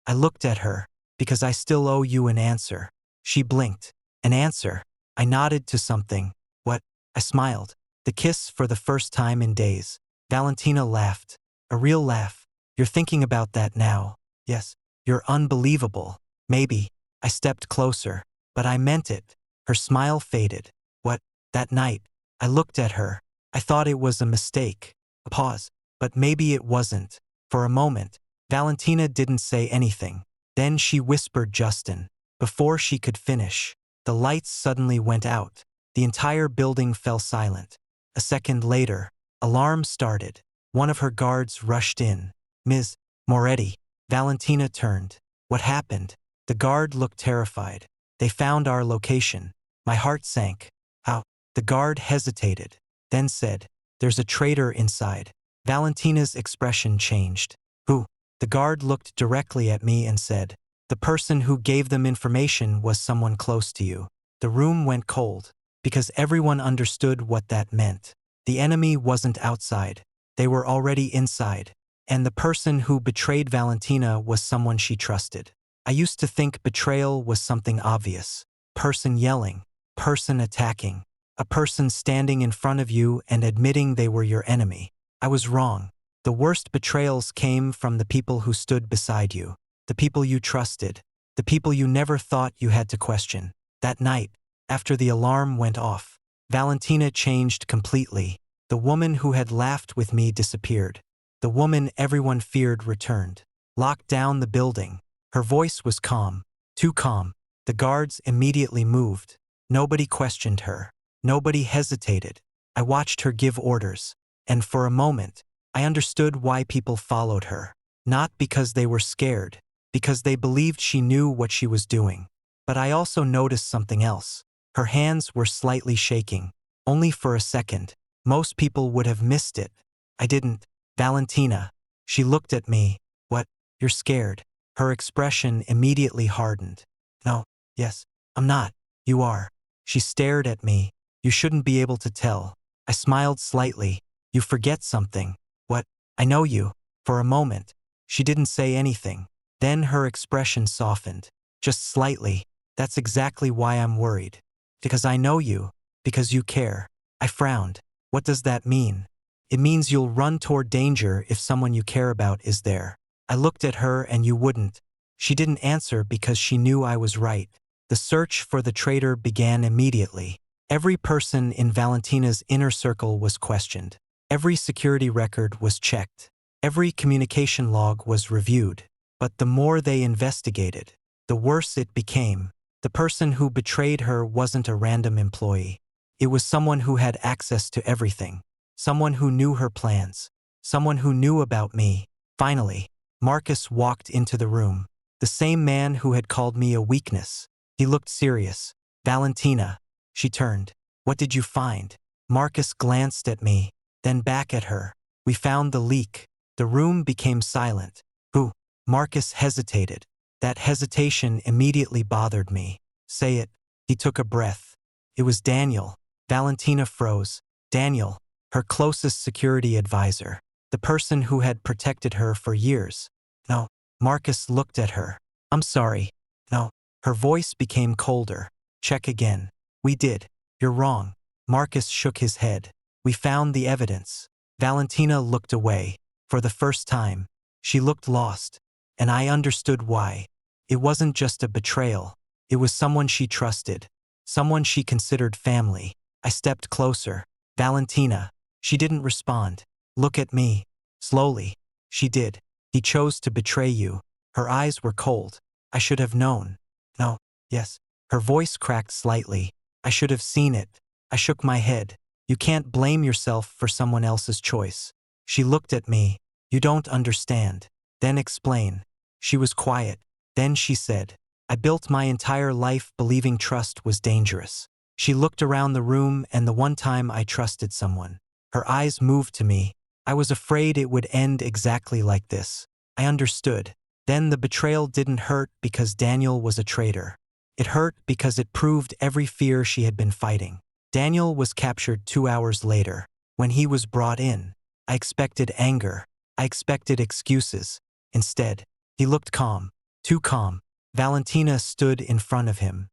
I looked at her. Because I still owe you an answer. She blinked. An answer. I nodded to something. What? I smiled. The kiss for the first time in days. Valentina laughed. A real laugh. You're thinking about that now. Yes. You're unbelievable. Maybe. I stepped closer. But I meant it. Her smile faded. What? That night. I looked at her. I thought it was a mistake. A pause. But maybe it wasn't. For a moment, Valentina didn't say anything. Then she whispered Justin. Before she could finish, the lights suddenly went out. The entire building fell silent. A second later, alarm started. One of her guards rushed in. Ms. Moretti. Valentina turned. What happened? The guard looked terrified. They found our location. My heart sank. How? The guard hesitated. Then said, there's a traitor inside. Valentina's expression changed. Who? The guard looked directly at me and said, the person who gave them information was someone close to you. The room went cold. Because everyone understood what that meant. The enemy wasn't outside. They were already inside. And the person who betrayed Valentina was someone she trusted. I used to think betrayal was something obvious. Person yelling. Person attacking. A person standing in front of you and admitting they were your enemy. I was wrong. The worst betrayals came from the people who stood beside you. The people you trusted. The people you never thought you had to question. That night, after the alarm went off, Valentina changed completely. The woman who had laughed with me disappeared. The woman everyone feared returned. Locked down the building. Her voice was calm. Too calm. The guards immediately moved. Nobody questioned her. Nobody hesitated. I watched her give orders. And for a moment, I understood why people followed her. Not because they were scared. Because they believed she knew what she was doing. But I also noticed something else. Her hands were slightly shaking. Only for a second. Most people would have missed it. I didn't. Valentina. She looked at me. What? You're scared. Her expression immediately hardened. No. Yes. I'm not. You are. She stared at me. You shouldn't be able to tell. I smiled slightly. You forget something. What? I know you. For a moment. She didn't say anything. Then her expression softened. Just slightly. That's exactly why I'm worried. Because I know you. Because you care. I frowned. What does that mean? It means you'll run toward danger if someone you care about is there. I looked at her and you wouldn't. She didn't answer because she knew I was right. The search for the traitor began immediately. Every person in Valentina's inner circle was questioned. Every security record was checked. Every communication log was reviewed. But the more they investigated, the worse it became. The person who betrayed her wasn't a random employee. It was someone who had access to everything. Someone who knew her plans. Someone who knew about me. Finally, Marcus walked into the room. The same man who had called me a weakness. He looked serious. Valentina. She turned. What did you find? Marcus glanced at me, then back at her. We found the leak. The room became silent. Who? Marcus hesitated. That hesitation immediately bothered me. Say it. He took a breath. It was Daniel. Valentina froze. Daniel, her closest security advisor. The person who had protected her for years. No. Marcus looked at her. I'm sorry. No. Her voice became colder. Check again. We did. You're wrong. Marcus shook his head. We found the evidence. Valentina looked away. For the first time. She looked lost. And I understood why. It wasn't just a betrayal. It was someone she trusted. Someone she considered family. I stepped closer. Valentina. She didn't respond. Look at me. Slowly. She did. He chose to betray you. Her eyes were cold. I should have known. No. Yes. Her voice cracked slightly. I should have seen it. I shook my head. You can't blame yourself for someone else's choice. She looked at me. You don't understand. Then explain. She was quiet. Then she said, I built my entire life believing trust was dangerous. She looked around the room and the one time I trusted someone. Her eyes moved to me. I was afraid it would end exactly like this. I understood. Then the betrayal didn't hurt because Daniel was a traitor. It hurt because it proved every fear she had been fighting. Daniel was captured 2 hours later. When he was brought in, I expected anger. I expected excuses. Instead, he looked calm. Too calm. Valentina stood in front of him.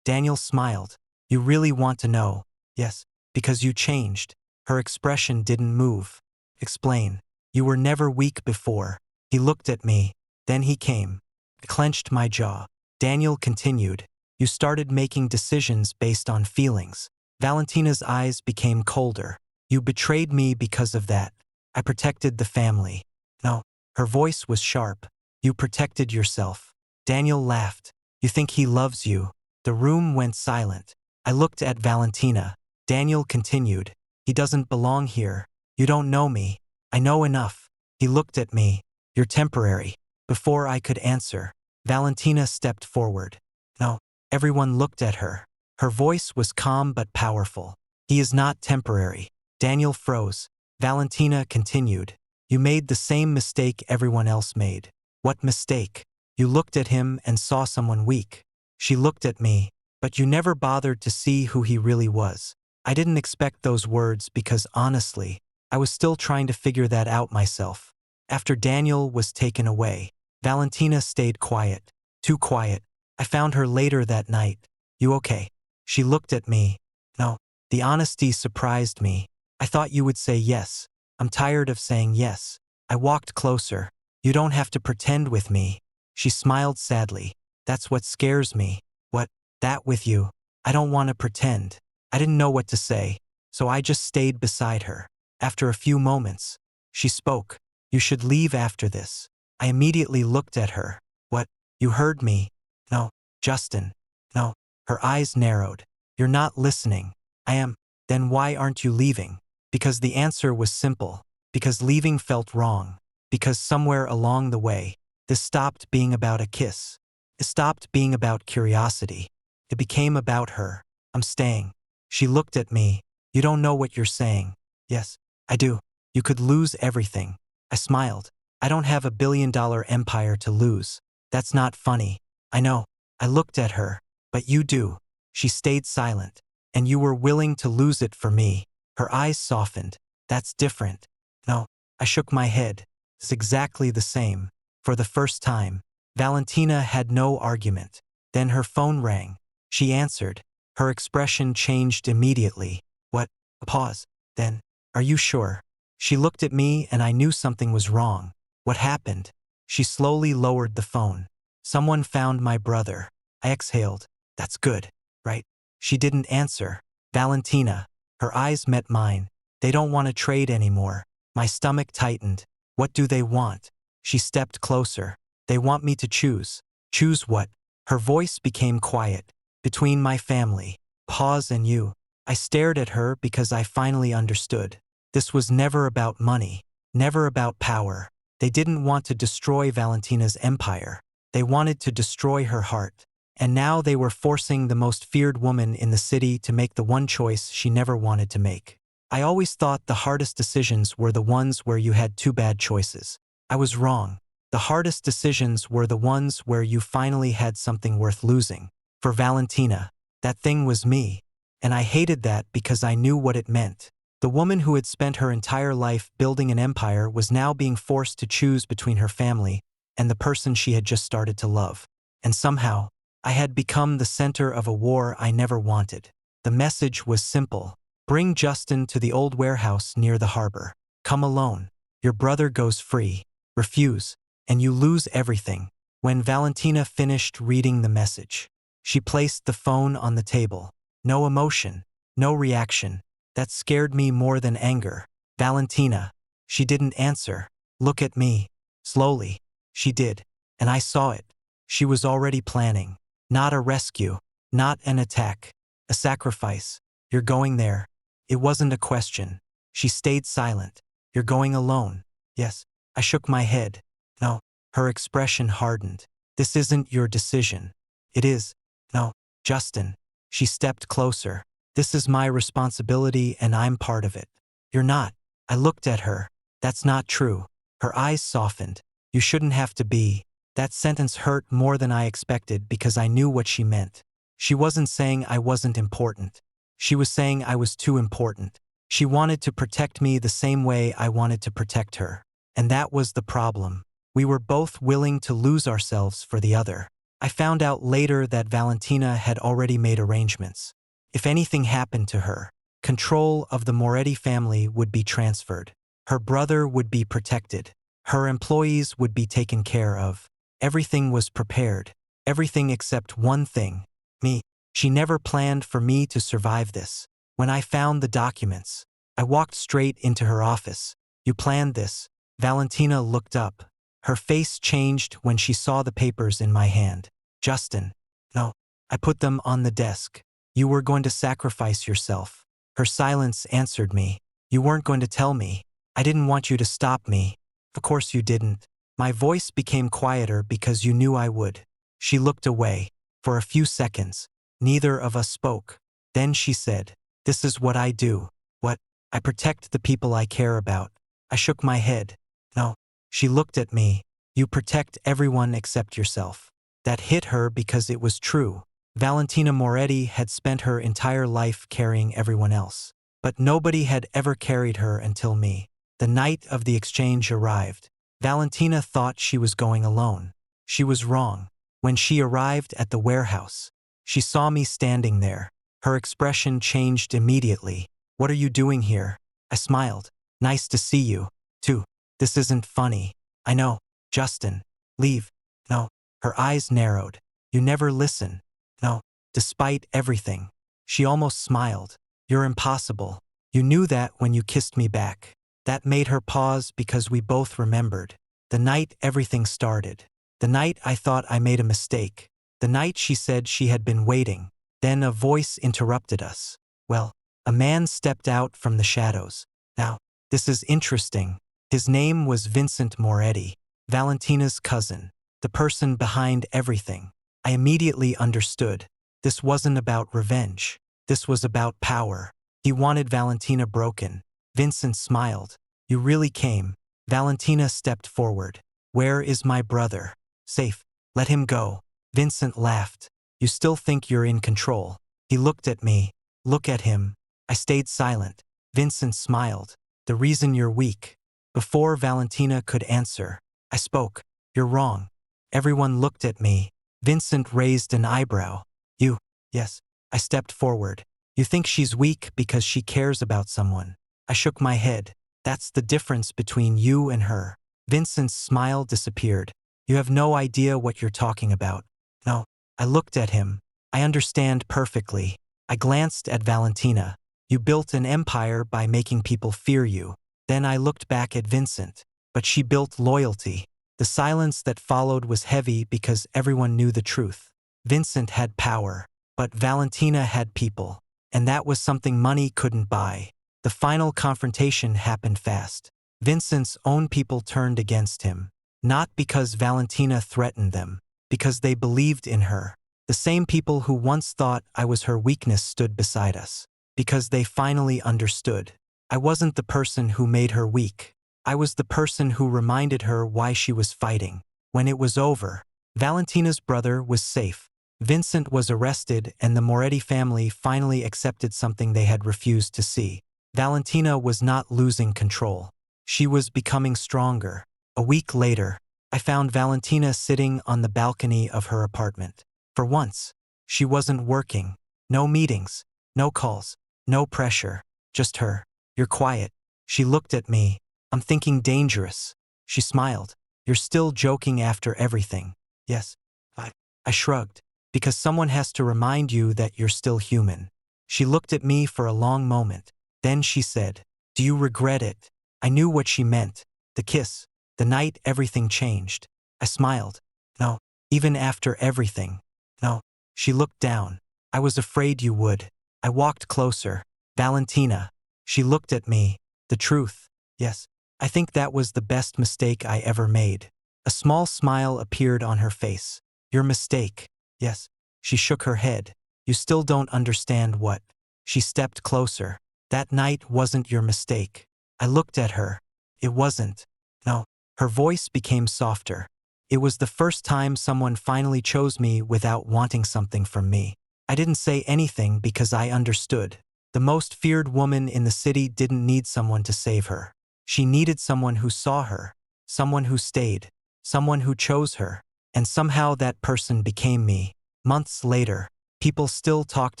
Daniel smiled. You really want to know? Yes, because you changed. Her expression didn't move. Explain. You were never weak before. He looked at me. Then he came. I clenched my jaw. Daniel continued. You started making decisions based on feelings. Valentina's eyes became colder. You betrayed me because of that. I protected the family. No. Her voice was sharp. You protected yourself. Daniel laughed. You think he loves you? The room went silent. I looked at Valentina. Daniel continued. He doesn't belong here. You don't know me. I know enough. He looked at me. You're temporary. Before I could answer, Valentina stepped forward. No. Everyone looked at her. Her voice was calm but powerful. He is not temporary. Daniel froze. Valentina continued. You made the same mistake everyone else made. What mistake? You looked at him and saw someone weak. She looked at me, but you never bothered to see who he really was. I didn't expect those words because honestly, I was still trying to figure that out myself. After Daniel was taken away, Valentina stayed quiet. Too quiet. I found her later that night. You okay? She looked at me. No. The honesty surprised me. I thought you would say yes. I'm tired of saying yes. I walked closer. You don't have to pretend with me. She smiled sadly. That's what scares me. What? That with you? I don't want to pretend. I didn't know what to say, so I just stayed beside her. After a few moments, she spoke. You should leave after this. I immediately looked at her. What? You heard me? No. Justin. No. Her eyes narrowed. You're not listening. I am. Then why aren't you leaving? Because the answer was simple. Because leaving felt wrong. Because somewhere along the way, this stopped being about a kiss. It stopped being about curiosity. It became about her. I'm staying. She looked at me. You don't know what you're saying. Yes, I do. You could lose everything. I smiled. I don't have $1 billion empire to lose. That's not funny. I know. I looked at her. But you do. She stayed silent. And you were willing to lose it for me. Her eyes softened. That's different. No. I shook my head. It's exactly the same. For the first time, Valentina had no argument. Then her phone rang. She answered. Her expression changed immediately. What? A pause. Then, are you sure? She looked at me and I knew something was wrong. What happened? She slowly lowered the phone. Someone found my brother. I exhaled. That's good, right? She didn't answer. Valentina. Her eyes met mine. They don't want to trade anymore. My stomach tightened. What do they want? She stepped closer. They want me to choose. Choose what? Her voice became quiet. Between my family, pause, and you. I stared at her because I finally understood. This was never about money, never about power. They didn't want to destroy Valentina's empire. They wanted to destroy her heart. And now they were forcing the most feared woman in the city to make the one choice she never wanted to make. I always thought the hardest decisions were the ones where you had two bad choices. I was wrong. The hardest decisions were the ones where you finally had something worth losing. For Valentina, that thing was me. And I hated that because I knew what it meant. The woman who had spent her entire life building an empire was now being forced to choose between her family and the person she had just started to love. And somehow, I had become the center of a war I never wanted. The message was simple. Bring Justin to the old warehouse near the harbor. Come alone. Your brother goes free. Refuse, and you lose everything. When Valentina finished reading the message, she placed the phone on the table. No emotion, no reaction. That scared me more than anger. Valentina. She didn't answer. Look at me. Slowly. She did. And I saw it. She was already planning. Not a rescue. Not an attack. A sacrifice. You're going there. It wasn't a question. She stayed silent. You're going alone. Yes. I shook my head. No. Her expression hardened. This isn't your decision. It is. No. Justin. She stepped closer. This is my responsibility and I'm part of it. You're not. I looked at her. That's not true. Her eyes softened. You shouldn't have to be. That sentence hurt more than I expected because I knew what she meant. She wasn't saying I wasn't important. She was saying I was too important. She wanted to protect me the same way I wanted to protect her. And that was the problem. We were both willing to lose ourselves for the other. I found out later that Valentina had already made arrangements. If anything happened to her, control of the Moretti family would be transferred. Her brother would be protected. Her employees would be taken care of. Everything was prepared. Everything except one thing. Me. She never planned for me to survive this. When I found the documents, I walked straight into her office. You planned this. Valentina looked up. Her face changed when she saw the papers in my hand. Justin. No. I put them on the desk. You were going to sacrifice yourself. Her silence answered me. You weren't going to tell me. I didn't want you to stop me. Of course you didn't. My voice became quieter because you knew I would. She looked away. For a few seconds, neither of us spoke. Then she said, "This is what I do." What? I protect the people I care about. I shook my head. No. She looked at me. You protect everyone except yourself. That hit her because it was true. Valentina Moretti had spent her entire life carrying everyone else. But nobody had ever carried her until me. The night of the exchange arrived. Valentina thought she was going alone. She was wrong. When she arrived at the warehouse, she saw me standing there. Her expression changed immediately. What are you doing here? I smiled. Nice to see you, too. This isn't funny. I know. Justin. Leave. No. Her eyes narrowed. You never listen. No. Despite everything. She almost smiled. You're impossible. You knew that when you kissed me back. That made her pause because we both remembered. The night everything started. The night I thought I made a mistake. The night she said she had been waiting. Then a voice interrupted us. Well, a man stepped out from the shadows. Now, this is interesting. His name was Vincent Moretti, Valentina's cousin, the person behind everything. I immediately understood. This wasn't about revenge. This was about power. He wanted Valentina broken. Vincent smiled. You really came. Valentina stepped forward. Where is my brother? Safe. Let him go. Vincent laughed. You still think you're in control. He looked at me. Look at him. I stayed silent. Vincent smiled. The reason you're weak. Before Valentina could answer, I spoke. You're wrong. Everyone looked at me. Vincent raised an eyebrow. You? Yes. I stepped forward. You think she's weak because she cares about someone. I shook my head. That's the difference between you and her. Vincent's smile disappeared. You have no idea what you're talking about. No. I looked at him. I understand perfectly. I glanced at Valentina. You built an empire by making people fear you. Then I looked back at Vincent. But she built loyalty. The silence that followed was heavy because everyone knew the truth. Vincent had power, but Valentina had people. And that was something money couldn't buy. The final confrontation happened fast. Vincent's own people turned against him. Not because Valentina threatened them, because they believed in her. The same people who once thought I was her weakness stood beside us. Because they finally understood. I wasn't the person who made her weak. I was the person who reminded her why she was fighting. When it was over, Valentina's brother was safe. Vincent was arrested and the Moretti family finally accepted something they had refused to see. Valentina was not losing control. She was becoming stronger. A week later, I found Valentina sitting on the balcony of her apartment. For once, she wasn't working. No meetings, no calls, no pressure, just her. You're quiet. She looked at me. I'm thinking dangerous. She smiled. You're still joking after everything. Yes. I shrugged. Because someone has to remind you that you're still human. She looked at me for a long moment. Then she said, do you regret it? I knew what she meant. The kiss. The night everything changed. I smiled. No. Even after everything. No. She looked down. I was afraid you would. I walked closer. Valentina. She looked at me. The truth. Yes. I think that was the best mistake I ever made. A small smile appeared on her face. Your mistake. Yes. She shook her head. You still don't understand what. She stepped closer. That night wasn't your mistake. I looked at her. It wasn't. No. Her voice became softer. It was the first time someone finally chose me without wanting something from me. I didn't say anything because I understood. The most feared woman in the city didn't need someone to save her. She needed someone who saw her, someone who stayed, someone who chose her. And somehow that person became me. Months later, people still talked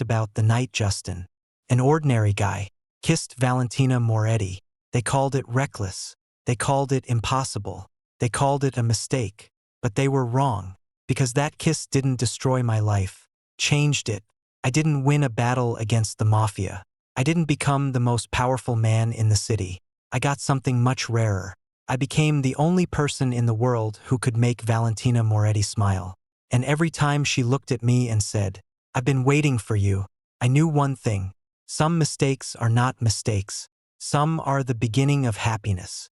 about the night Justin, an ordinary guy, kissed Valentina Moretti. They called it reckless. They called it impossible. They called it a mistake. But they were wrong, because that kiss didn't destroy my life, changed it. I didn't win a battle against the Mafia. I didn't become the most powerful man in the city. I got something much rarer. I became the only person in the world who could make Valentina Moretti smile. And every time she looked at me and said, I've been waiting for you, I knew one thing. Some mistakes are not mistakes. Some are the beginning of happiness.